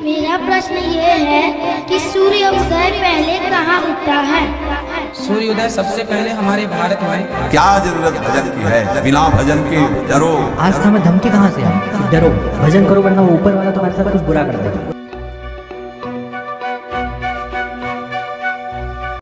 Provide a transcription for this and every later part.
मेरा प्रश्न ये है कि सूर्य उदय पहले कहाँ उगता है? सूर्य उदय सबसे पहले हमारे भारत में। क्या जरूरत भजन की है, बिना भजन के डरो। आज हमें धमकी कहाँ से आई कि डरो, भजन करो वरना वो ऊपर वाला तुम्हारे साथ कुछ बुरा कर देगा।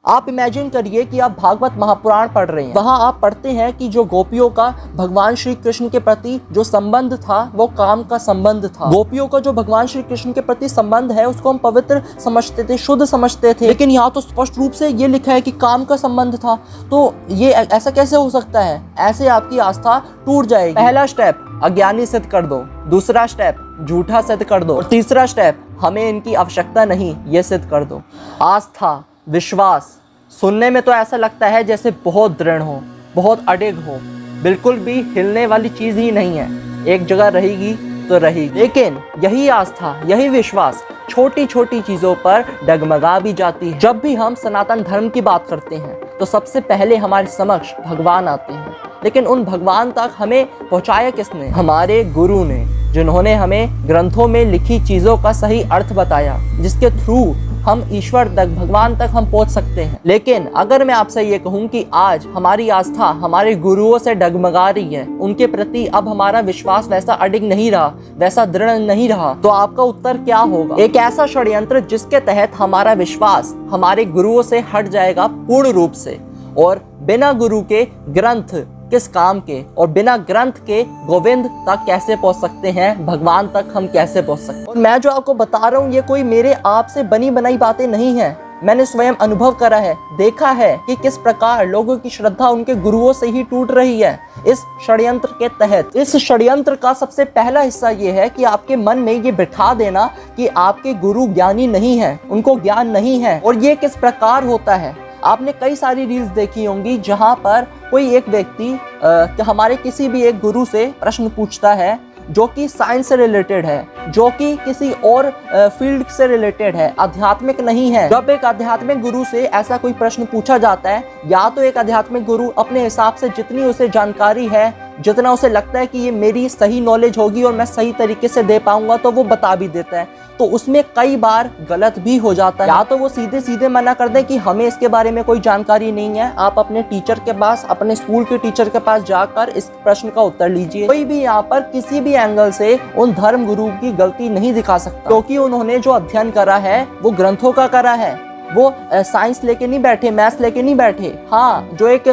आप इमेजिन करिए कि आप भागवत महापुराण पढ़ रहे हैं। वहाँ आप पढ़ते हैं कि जो गोपियों का भगवान श्री कृष्ण के प्रति जो संबंध था वो काम का संबंध था। गोपियों का जो भगवान श्री कृष्ण के प्रति संबंध है उसको हम पवित्र समझते थे, शुद्ध समझते थे, लेकिन यहाँ तो स्पष्ट रूप से ये लिखा है कि काम का संबंध था। तो ये ऐसा कैसे हो सकता है? ऐसे आपकी आस्था टूट जाएगी। पहला स्टेप अज्ञानी सिद्ध कर दो, दूसरा स्टेप झूठा सिद्ध कर दो, और तीसरा स्टेप हमें इनकी आवश्यकता नहीं ये सिद्ध कर दो। आस्था, विश्वास सुनने में तो ऐसा लगता है जैसे बहुत दृढ़ हो, बहुत अडिग हो, बिल्कुल भी हिलने वाली चीज ही नहीं है, एक जगह रहेगी तो रहेगी। लेकिन यही आस्था, यही विश्वास छोटी छोटी चीजों पर डगमगा भी जाती है। जब भी हम सनातन धर्म की बात करते हैं तो सबसे पहले हमारे समक्ष भगवान आते हैं, लेकिन उन भगवान तक हमें पहुंचाया किसने? हमारे गुरु ने, जिन्होंने हमें ग्रंथों में लिखी चीजों का सही अर्थ बताया, जिसके थ्रू हम ईश्वर तक, भगवान तक हम पहुंच सकते हैं। लेकिन अगर मैं आपसे ये कहूं कि आज हमारी आस्था हमारे गुरुओं से डगमगा रही है, उनके प्रति अब हमारा विश्वास वैसा अडिग नहीं रहा, वैसा दृढ़ नहीं रहा, तो आपका उत्तर क्या होगा? एक ऐसा षड्यंत्र जिसके तहत हमारा विश्वास हमारे गुरुओं से हट जाएगा पूर्ण रूप से, और बिना गुरु के ग्रंथ किस काम के, और बिना ग्रंथ के गोविंद तक कैसे पहुंच सकते हैं, भगवान तक हम कैसे पहुंच सकते हैं। और मैं जो आपको बता रहा हूँ ये कोई मेरे आप से बनी बनाई बातें नहीं है, मैंने स्वयं अनुभव करा है, देखा है कि किस प्रकार लोगों की श्रद्धा उनके गुरुओं से ही टूट रही है इस षड्यंत्र के तहत। इस षड्यंत्र का सबसे पहला हिस्सा ये है कि आपके मन में ये बिठा देना कि आपके गुरु ज्ञानी नहीं है, उनको ज्ञान नहीं है। और ये किस प्रकार होता है? आपने कई सारी रील्स देखी होंगी जहां पर कोई एक व्यक्ति हमारे किसी भी एक गुरु से प्रश्न पूछता है जो कि साइंस से रिलेटेड है, जो कि किसी और फील्ड से रिलेटेड है, आध्यात्मिक नहीं है। जब एक आध्यात्मिक गुरु से ऐसा कोई प्रश्न पूछा जाता है, या तो एक आध्यात्मिक गुरु अपने हिसाब से जितनी उसे जानकारी है, जितना उसे लगता है कि ये मेरी सही नॉलेज होगी और मैं सही तरीके से दे पाऊंगा, तो वो बता भी देता है। तो उसमें कई बार गलत भी हो जाता है। या तो वो सीधे सीधे मना कर दे कि हमें इसके बारे में कोई जानकारी नहीं है, आप अपने टीचर के पास, अपने स्कूल के टीचर के पास जाकर इस प्रश्न का उत्तर लीजिए। कोई भी यहाँ पर किसी भी एंगल से उन धर्म गुरु की गलती नहीं दिखा सकता, क्योंकि उन्होंने जो अध्ययन करा है वो ग्रंथों का करा है। वो साइंस लेके नहीं बैठे, मैथ्स लेके नहीं बैठे। हाँ, जो एक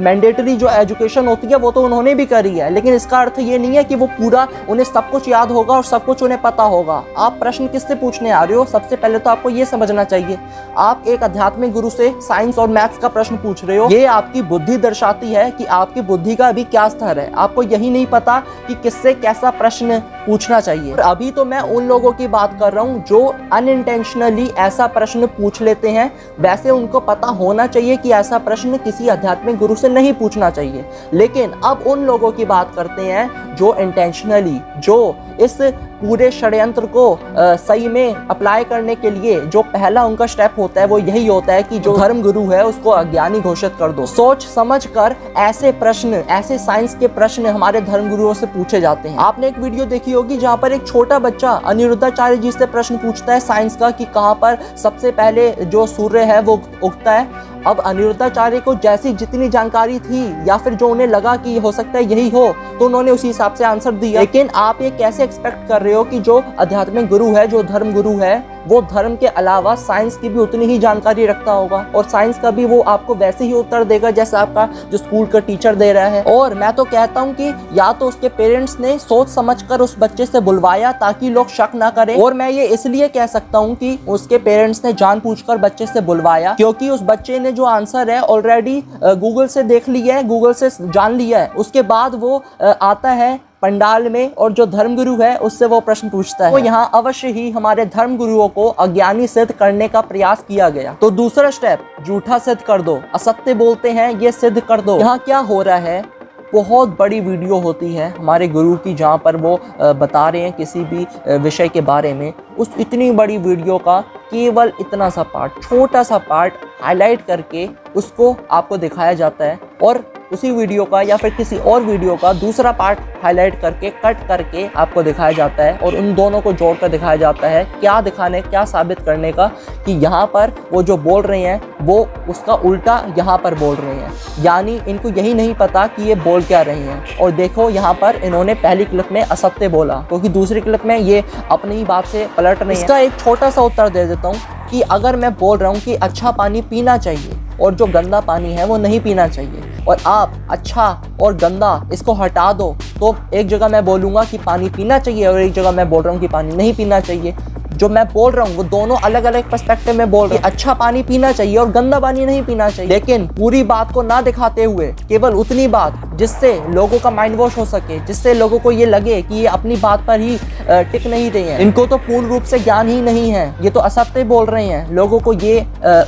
मैंडेटरी जो एजुकेशन होती है वो तो उन्होंने भी करी है, लेकिन इसका अर्थ ये नहीं है कि वो पूरा उन्हें सब कुछ याद होगा और सब कुछ उन्हें पता होगा। आप प्रश्न किससे पूछने आ रहे हो? सबसे पहले तो आपको ये समझना चाहिए, आप एक आध्यात्मिक गुरु से साइंस और मैथ्स का प्रश्न पूछ रहे हो, ये आपकी बुद्धि दर्शाती है कि आपकी बुद्धि का अभी क्या स्तर है। आपको यही नहीं पता कि किससे कैसा प्रश्न पूछना चाहिए। और अभी तो मैं उन लोगों की बात कर रहा हूँ जो अनइंटेंशनली ऐसा प्रश्न पूछ लेते हैं। वैसे उनको पता होना चाहिए कि ऐसा प्रश्न किसी आध्यात्मिक गुरु से नहीं पूछना चाहिए, लेकिन अब उन लोगों की बात करते हैं जो इंटेंशनली, जो इस पूरे षड्यंत्र को सही में अप्लाई करने के लिए जो पहला उनका स्टेप होता है वो यही होता है कि जो धर्म गुरु है उसको अज्ञानी घोषित कर दो। सोच समझ कर ऐसे प्रश्न, ऐसे साइंस के प्रश्न हमारे धर्म गुरुओं से पूछे जाते हैं। आपने एक वीडियो देखी होगी जहाँ पर एक छोटा बच्चा अनिरुद्धाचार्य जी से प्रश्न पूछता है साइंस का कि कहाँ पर सबसे पहले जो सूर्य है वो उगता है। अब अनिरुद्धाचार्य को जैसी जितनी जानकारी थी या फिर जो उन्हें लगा कि हो सकता है यही हो, तो उन्होंने उसी हिसाब से आंसर दिया। लेकिन आप ये कैसे एक्सपेक्ट कर रहे हो कि जो आध्यात्मिक गुरु है, जो धर्म गुरु है, वो धर्म के अलावा साइंस की भी उतनी ही जानकारी रखता होगा, और साइंस का भी वो आपको वैसे ही उत्तर देगा जैसे आपका जो स्कूल का टीचर दे रहा है। और मैं तो कहता हूँ कि या तो उसके पेरेंट्स ने सोच समझकर उस बच्चे से बुलवाया ताकि लोग शक ना करें, और मैं ये इसलिए कह सकता हूँ कि उसके पेरेंट्स ने जानबूझकर बच्चे से बुलवाया क्योंकि उस बच्चे ने जो आंसर है ऑलरेडी गूगल से देख लिया है, गूगल से जान लिया है। उसके बाद वो आता है पंडाल में और जो धर्मगुरु है उससे वो प्रश्न पूछता है। तो यहाँ अवश्य ही हमारे धर्म गुरुओं को अज्ञानी सिद्ध करने का प्रयास किया गया। तो दूसरा स्टेप, झूठा सिद्ध कर दो, असत्य बोलते हैं ये सिद्ध कर दो। यहाँ क्या हो रहा है? बहुत बड़ी वीडियो होती है हमारे गुरु की जहाँ पर वो बता रहे हैं किसी भी विषय के बारे में, उस इतनी बड़ी वीडियो का केवल इतना सा पार्ट, छोटा सा पार्ट हाईलाइट करके उसको आपको दिखाया जाता है, और उसी वीडियो का या फिर किसी और वीडियो का दूसरा पार्ट हाईलाइट करके कट करके आपको दिखाया जाता है और उन दोनों को जोड़कर दिखाया जाता है, क्या साबित करने का कि यहाँ पर वो जो बोल रहे हैं वो उसका उल्टा यहाँ पर बोल रहे हैं। यानी इनको यही नहीं पता कि ये बोल क्या रहे हैं। और देखो यहाँ पर इन्होंने पहली क्लिप में असत्य बोला, क्योंकि दूसरी क्लिप में ये अपनी ही बात से पलट रहे हैं। इसका एक छोटा सा उत्तर दे देता हूँ कि अगर मैं बोल रहा हूँ कि अच्छा पानी पीना चाहिए और जो गंदा पानी है वो नहीं पीना चाहिए, और आप अच्छा और गंदा इसको हटा दो, तो एक जगह मैं बोलूँगा कि पानी पीना चाहिए और एक जगह मैं बोल रहा हूँ कि पानी नहीं पीना चाहिए। जो मैं बोल रहा हूँ वो दोनों अलग अलग पर्सपेक्टिव में बोल रहे हैं। अच्छा पानी पीना चाहिए और गंदा पानी नहीं पीना चाहिए, लेकिन पूरी बात को ना दिखाते हुए केवल उतनी बात जिससे लोगों का माइंड वॉश हो सके, जिससे लोगों को ये लगे कि ये अपनी बात पर ही टिक नहीं रहे हैं। इनको तो पूर्ण रूप से ज्ञान ही नहीं है, ये तो असत्य बोल रहे हैं। लोगों को ये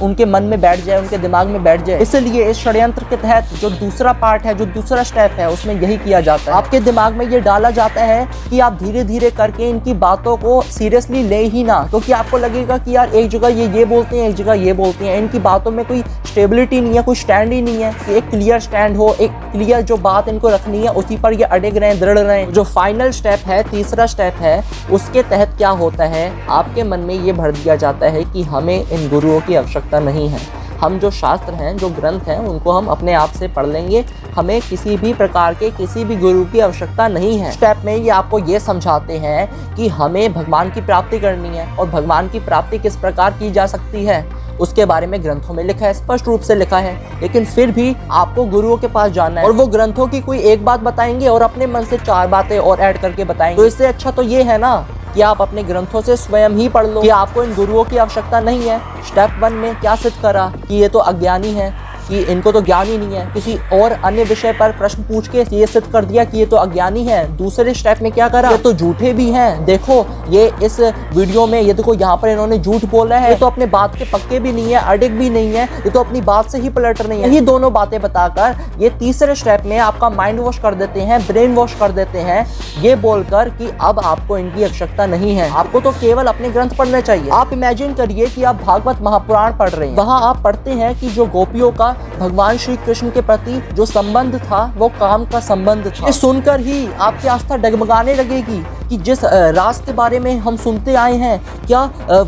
उनके मन में बैठ जाए, उनके दिमाग में बैठ जाए। इसलिए इस षड्यंत्र के तहत जो दूसरा पार्ट है, जो दूसरा स्टेप है, उसमें यही किया जाता है। आपके दिमाग में ये डाला जाता है कि आप धीरे धीरे करके इनकी बातों को सीरियसली ले ही ना, क्योंकि आपको लगेगा कि यार एक जगह ये बोलते हैं, एक जगह ये बोलते हैं, इनकी बातों में कोई स्टेबिलिटी नहीं है, कोई स्टैंड ही नहीं है कि एक क्लियर स्टैंड हो, एक क्लियर जो बात इनको रखनी है उसी पर ये अड़े रहें, दृढ़ रहें। जो फाइनल स्टेप है, तीसरा स्टेप है, उसके तहत क्या होता है, आपके मन में ये भर दिया जाता है कि हमें इन गुरुओं की आवश्यकता नहीं है। हम जो शास्त्र हैं, जो ग्रंथ हैं, उनको हम अपने आप से पढ़ लेंगे, हमें किसी भी प्रकार के किसी भी गुरु की आवश्यकता नहीं है। स्टेप में ये आपको ये समझाते हैं कि हमें भगवान की प्राप्ति करनी है, और भगवान की प्राप्ति किस प्रकार की जा सकती है उसके बारे में ग्रंथों में लिखा है, स्पष्ट रूप से लिखा है। लेकिन फिर भी आपको गुरुओं के पास जाना है और वो ग्रंथों की कोई एक बात बताएंगे और अपने मन से 4 बातें और ऐड करके बताएंगे। तो इससे अच्छा तो ये है ना कि आप अपने ग्रंथों से स्वयं ही पढ़ लो कि आपको इन गुरुओं की आवश्यकता नहीं है। स्टेप 1 में क्या सिद्ध करा कि ये तो अज्ञानी है, कि इनको तो ज्ञान ही नहीं है। किसी और अन्य विषय पर प्रश्न पूछ के ये सिद्ध कर दिया कि ये तो अज्ञानी है। दूसरे स्टेप में क्या करा, ये तो झूठे भी हैं, देखो ये इस वीडियो में ये देखो यहाँ पर इन्होंने झूठ बोला है, ये तो अपने बात के पक्के भी नहीं है, अडिग भी नहीं है, ये तो अपनी बात से ही पलट रही है। यही दोनों बातें बताकर ये तीसरे स्टेप में आपका माइंड वॉश कर देते हैं, ब्रेन वॉश कर देते हैं, ये बोलकर कि अब आपको इनकी आवश्यकता नहीं है, आपको तो केवल अपने ग्रंथ पढ़ने चाहिए। आप इमेजिन करिए कि आप भागवत महापुराण पढ़ रहे हैं, वहां आप पढ़ते हैं कि जो गोपियों का भगवान श्री कृष्ण के प्रति जो संबंध था वो काम का संबंध था। ये सुनकर ही आपकी आस्था डगमगाने लगेगी कि जिस रास के बारे में हम सुनते आए हैं, क्या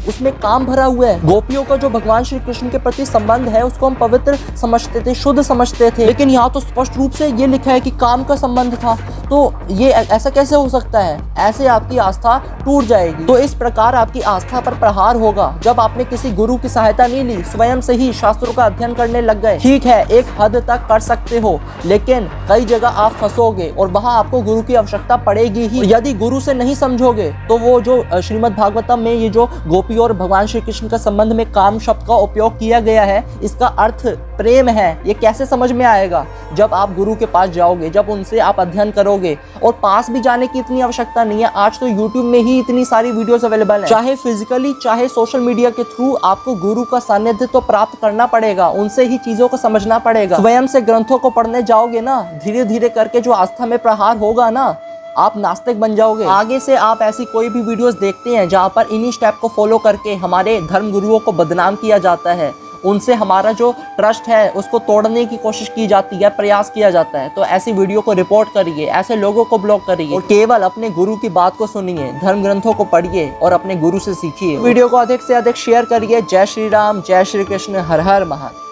उसमें काम भरा हुआ है। गोपियों का जो भगवान श्री कृष्ण के प्रति संबंध है उसको हम पवित्र समझते थे, शुद्ध समझते थे, लेकिन यहाँ तो स्पष्ट रूप से ये लिखा है कि काम का संबंध था। तो ये ऐसा कैसे हो सकता है? ऐसे आपकी आस्था टूट जाएगी। तो इस प्रकार आपकी आस्था पर प्रहार होगा जब आपने किसी गुरु की सहायता नहीं ली, स्वयं से ही शास्त्रों का अध्ययन करने लग गए। ठीक है, एक हद तक कर सकते हो, लेकिन कई जगह आप फंसोगे और वहां आपको गुरु की आवश्यकता पड़ेगी ही। यदि गुरु से नहीं समझोगे तो वो जो श्रीमद् भागवतम में ये जो गोपी और भगवान श्री कृष्ण का संबंध में काम शब्द का उपयोग किया गया है, इसका अर्थ प्रेम है, ये कैसे समझ में आएगा? जब आप गुरु के पास जाओगे, जब उनसे आप अध्ययन करोगे। और पास भी जाने की इतनी आवश्यकता नहीं है, आज तो यूट्यूब में ही इतनी सारी वीडियोस अवेलेबल है। चाहे फिजिकली चाहे सोशल मीडिया के थ्रू आपको गुरु का सानिध्य तो प्राप्त करना पड़ेगा, उनसे ही चीजों को समझना पड़ेगा। स्वयं से ग्रंथों को पढ़ने जाओगे ना, धीरे धीरे करके जो आस्था में प्रहार होगा ना, आप नास्तिक बन जाओगे। आगे से आप ऐसी कोई भी वीडियोस देखते हैं जहां पर इन्हीं स्टेप को फॉलो करके हमारे धर्म गुरुओं को बदनाम किया जाता है, उनसे हमारा जो ट्रस्ट है उसको तोड़ने की कोशिश की जाती है, प्रयास किया जाता है, तो ऐसी वीडियो को रिपोर्ट करिए, ऐसे लोगों को ब्लॉक करिए और केवल अपने गुरु की बात को सुनिए, धर्म ग्रंथों को पढ़िए और अपने गुरु से सीखिए। वीडियो को अधिक से अधिक शेयर करिए। जय श्री राम, जय श्री कृष्ण, हर हर महादेव।